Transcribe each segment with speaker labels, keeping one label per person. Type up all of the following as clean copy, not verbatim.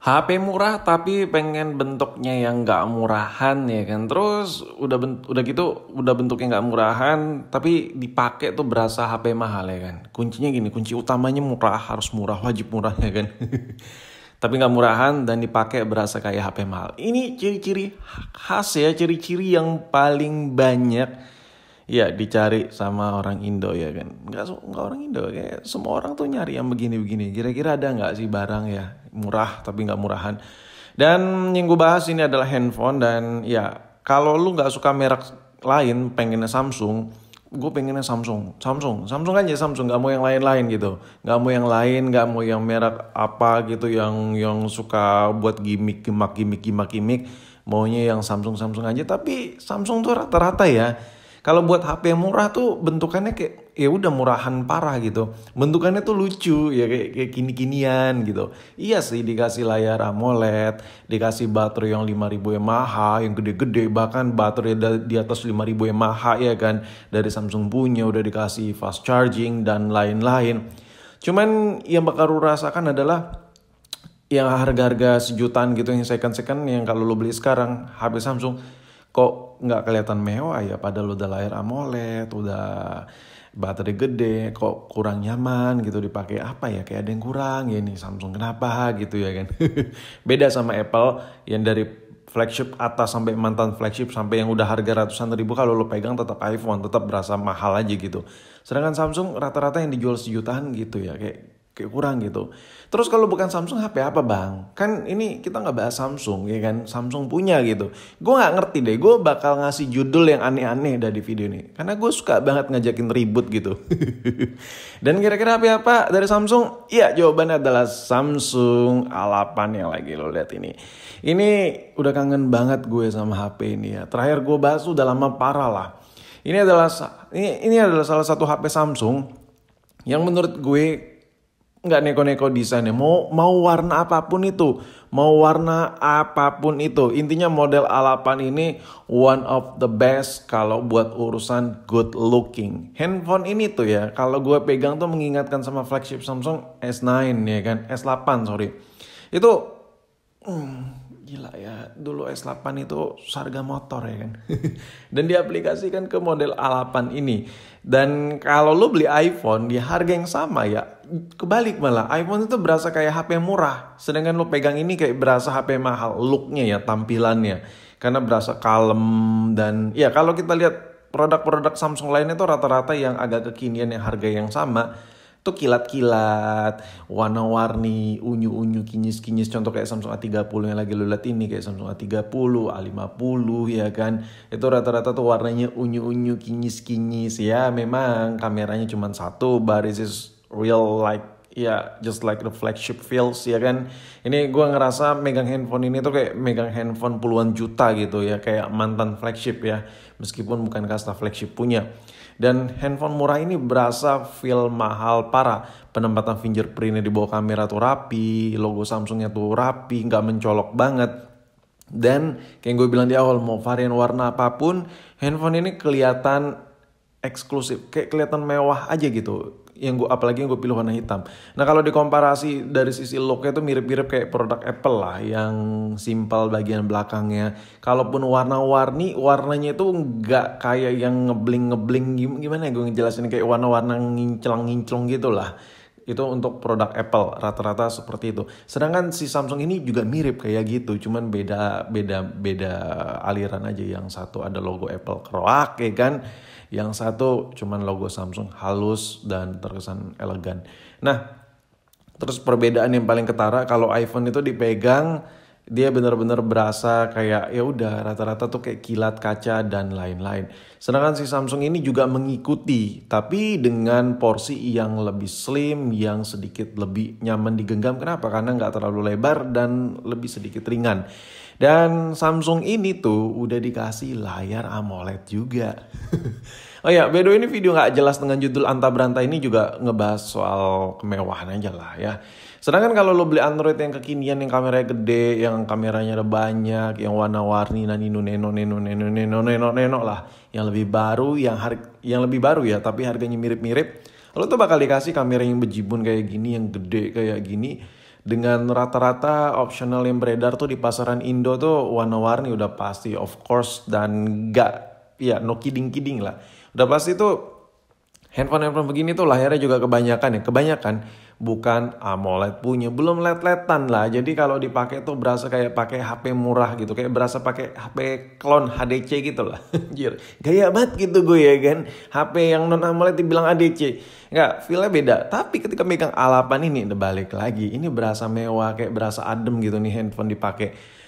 Speaker 1: HP murah tapi pengen bentuknya yang nggak murahan ya kan. Terus udah gitu udah bentuknya nggak murahan tapi dipakai tuh berasa HP mahal ya kan. Kuncinya gini, kunci utamanya murah, harus murah, wajib murah ya kan. Tapi nggak murahan dan dipakai berasa kayak HP mahal. Ini ciri-ciri khas ya, ciri-ciri yang paling banyak ya dicari sama orang Indo ya kan. Nggak orang Indo, kayak semua orang tuh nyari yang begini-begini. Kira-kira ada nggak sih barang ya murah tapi nggak murahan. Dan yang gue bahas ini adalah handphone. Dan ya kalau lu nggak suka merek lain, pengennya Samsung, gue pengennya Samsung aja, Samsung, nggak mau yang lain-lain gitu, nggak mau yang lain, nggak mau yang merek apa gitu yang suka buat gimmick, maunya yang Samsung aja. Tapi Samsung tuh rata-rata ya, kalau buat HP yang murah tuh bentukannya kayak ya udah murahan parah gitu. Bentukannya tuh lucu ya, kayak kini-kinian gitu. Iya sih, dikasih layar AMOLED, dikasih baterai yang 5000 mAh yang gede-gede, bahkan baterai di atas 5000 mAh ya kan. Dari Samsung punya udah dikasih fast charging dan lain-lain. Cuman yang bakal lu rasakan adalah yang harga-harga sejutaan gitu, yang second yang kalau lo beli sekarang HP Samsung kok nggak kelihatan mewah ya, padahal udah layar AMOLED, udah baterai gede, kok kurang nyaman gitu dipakai. Apa ya, kayak ada yang kurang ya nih Samsung, kenapa gitu ya kan. Beda sama Apple yang dari flagship atas sampai mantan flagship sampai yang udah harga ratusan ribu, kalau lo pegang tetap iPhone, tetap berasa mahal aja gitu. Sedangkan Samsung rata-rata yang dijual sejutaan gitu ya, kayak kurang gitu. Terus kalau bukan Samsung HP apa bang? Kan ini kita nggak bahas Samsung ya kan, Samsung punya gitu. Gue nggak ngerti deh, gue bakal ngasih judul yang aneh-aneh dari video ini, karena gue suka banget ngajakin ribut gitu. Dan kira-kira HP apa dari Samsung? Iya, jawabannya adalah Samsung A8 yang lagi lo lihat ini. Ini udah kangen banget gue sama HP ini ya. Terakhir gue bahas udah lama parah lah. Ini adalah salah satu HP Samsung yang menurut gue nggak neko-neko desainnya, mau warna apapun itu, intinya model A8 ini one of the best kalau buat urusan good looking. Handphone ini tuh ya, kalau gue pegang tuh mengingatkan sama flagship Samsung S9 ya kan, S8 sorry, itu gila ya, dulu S8 itu harga motor ya kan. Dan diaplikasikan ke model A8 ini. Dan kalau lo beli iPhone di harga yang sama ya, kebalik malah. iPhone itu berasa kayak HP murah. Sedangkan lo pegang ini kayak berasa HP mahal. Looknya ya, tampilannya. Karena berasa kalem. Dan ya kalau kita lihat produk-produk Samsung lainnya itu rata-rata yang agak kekinian yang harga yang sama tuh kilat-kilat, warna-warni, unyu-unyu, kinyis-kinyis. Contoh kayak Samsung A30 yang lagi lu lihat ini, kayak Samsung A30, A50 ya kan. Itu rata-rata tuh warnanya unyu-unyu, kinyis-kinyis. Ya memang kameranya cuma satu, but this is real like ya just like the flagship feels ya kan. Ini gue ngerasa megang handphone ini tuh kayak megang handphone puluhan juta gitu ya, kayak mantan flagship ya, meskipun bukan kasta flagship punya. Dan handphone murah ini berasa feel mahal parah. Penempatan fingerprintnya di bawah kamera tuh rapi, logo Samsungnya tuh rapi, nggak mencolok banget. Dan kayak gue bilang di awal, mau varian warna apapun, handphone ini kelihatan eksklusif, kayak kelihatan mewah aja gitu. Apalagi yang gue pilih warna hitam. Nah kalau dikomparasi dari sisi looknya tuh mirip-mirip kayak produk Apple lah, yang simpel bagian belakangnya. Kalaupun warna-warni, warnanya itu nggak kayak yang ngebling-ngebling, gimana ya gue ngejelasin, kayak warna-warna nginclong-nginclong gitu lah. Itu untuk produk Apple rata-rata seperti itu. Sedangkan si Samsung ini juga mirip kayak gitu, cuman beda aliran aja. Yang satu ada logo Apple keroak ya kan, yang satu cuman logo Samsung halus dan terkesan elegan. Nah, terus perbedaan yang paling ketara, kalau iPhone itu dipegang dia benar-benar berasa kayak ya udah rata-rata tuh kayak kilat kaca dan lain-lain. Sedangkan si Samsung ini juga mengikuti, tapi dengan porsi yang lebih slim, yang sedikit lebih nyaman digenggam. Kenapa? Karena nggak terlalu lebar dan lebih sedikit ringan. Dan Samsung ini tuh udah dikasih layar AMOLED juga. Oh ya, by the way ini video nggak jelas dengan judul Anta Beranta ini juga ngebahas soal kemewahan aja lah ya. Sedangkan kalau lo beli Android yang kekinian, yang kameranya gede, yang kameranya ada banyak, yang warna-warni, nano lah, yang lebih baru, yang lebih baru ya, tapi harganya mirip-mirip, lo tuh bakal dikasih kamera yang bejibun kayak gini, yang gede kayak gini. Dengan rata-rata optional yang beredar tuh di pasaran Indo tuh warna-warni udah pasti of course, dan no kidding lah. Udah pasti tuh handphone begini tuh lahirnya juga kebanyakan bukan AMOLED punya, belum LED-LEDan lah. Jadi kalau dipakai tuh berasa kayak pakai HP murah gitu, kayak berasa pakai HP clone HDC gitu lah. Anjir, gaya banget gitu gue ya kan. HP yang non AMOLED dibilang ADC. Enggak, feel-nya beda. Tapi ketika megang A8 ini udah balik lagi. Ini berasa mewah, kayak berasa adem gitu nih handphone dipakai.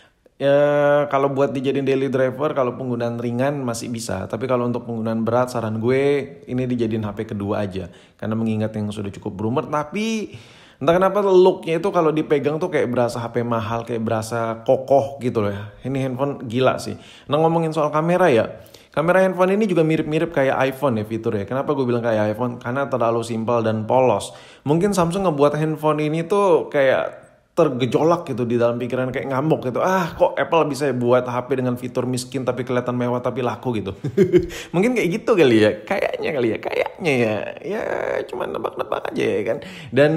Speaker 1: Ya, kalau buat dijadiin daily driver, kalau penggunaan ringan masih bisa. Tapi kalau untuk penggunaan berat, saran gue ini dijadiin HP kedua aja. Karena mengingat yang sudah cukup berumur. Tapi entah kenapa looknya itu kalau dipegang tuh kayak berasa HP mahal, kayak berasa kokoh gitu loh ya. Ini handphone gila sih. Nah, ngomongin soal kamera ya. Kamera handphone ini juga mirip-mirip kayak iPhone ya fiturnya. Kenapa gue bilang kayak iPhone? Karena terlalu simpel dan polos. Mungkin Samsung ngebuat handphone ini tuh kayak tergejolak gitu di dalam pikiran, kayak ngamuk gitu. Kok Apple bisa buat HP dengan fitur miskin tapi kelihatan mewah tapi laku gitu. Mungkin kayak gitu kali ya. Kayaknya ya. Ya cuman nebak-nebak aja ya kan. Dan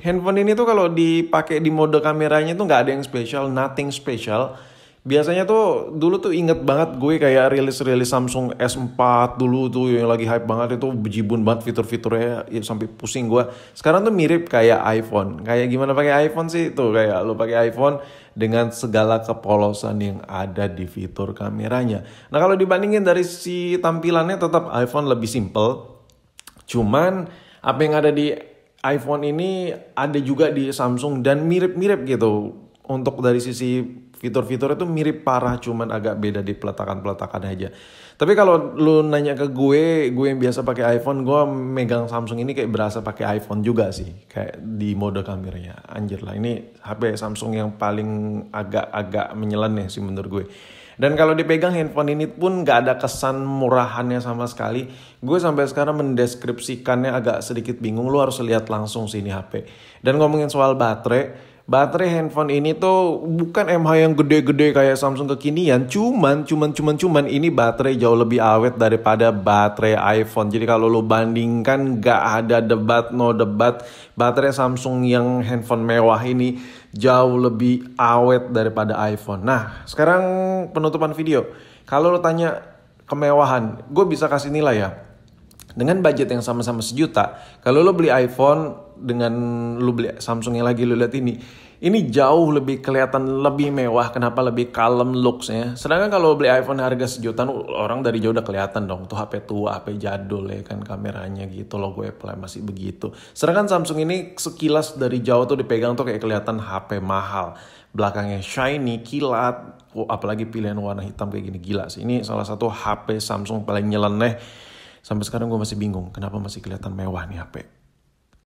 Speaker 1: handphone ini tuh kalau dipakai di mode kameranya tuh nggak ada yang spesial, nothing special. Biasanya tuh dulu tuh inget banget gue kayak rilis Samsung S4 dulu tuh yang lagi hype banget, itu bejibun banget fitur-fiturnya ya, sampai pusing gue. Sekarang tuh mirip kayak iPhone. Kayak gimana pakai iPhone sih tuh, kayak lo pakai iPhone dengan segala kepolosan yang ada di fitur kameranya. Nah, kalau dibandingin dari si tampilannya tetap iPhone lebih simple. Cuman apa yang ada di iPhone ini ada juga di Samsung dan mirip-mirip gitu. Untuk dari sisi fitur-fiturnya tuh mirip parah, cuman agak beda di peletakan aja. Tapi kalau lu nanya ke gue yang biasa pakai iPhone, gue megang Samsung ini kayak berasa pakai iPhone juga sih. Kayak di mode kameranya. Anjir lah, ini HP Samsung yang paling agak menyeleneh sih menurut gue. Dan kalau dipegang handphone ini pun gak ada kesan murahannya sama sekali. Gue sampai sekarang mendeskripsikannya agak sedikit bingung. Lu harus lihat langsung sih ini HP. Dan ngomongin soal baterai handphone ini tuh bukan MH yang gede-gede kayak Samsung kekinian. Cuman ini baterai jauh lebih awet daripada baterai iPhone. Jadi kalau lu bandingkan gak ada no debat. Baterai Samsung yang handphone mewah ini jauh lebih awet daripada iPhone. Nah, sekarang penutupan video. Kalau lu tanya kemewahan, gue bisa kasih nilai ya. Dengan budget yang sama-sama 1 juta, kalau lo beli iPhone dengan lo beli Samsung yang lagi lo lihat ini jauh lebih kelihatan lebih mewah. Kenapa? Lebih kalem looksnya. Sedangkan kalau beli iPhone harga 1 juta, orang dari jauh udah kelihatan dong. Tuh HP tua, HP jadul ya kan, kameranya gitu, logo Apple masih begitu. Sedangkan Samsung ini sekilas dari jauh tuh dipegang tuh kayak kelihatan HP mahal. Belakangnya shiny, kilat, apalagi pilihan warna hitam kayak gini, gila sih. Ini salah satu HP Samsung paling nyeleneh. Sampai sekarang gue masih bingung kenapa masih kelihatan mewah nih HP.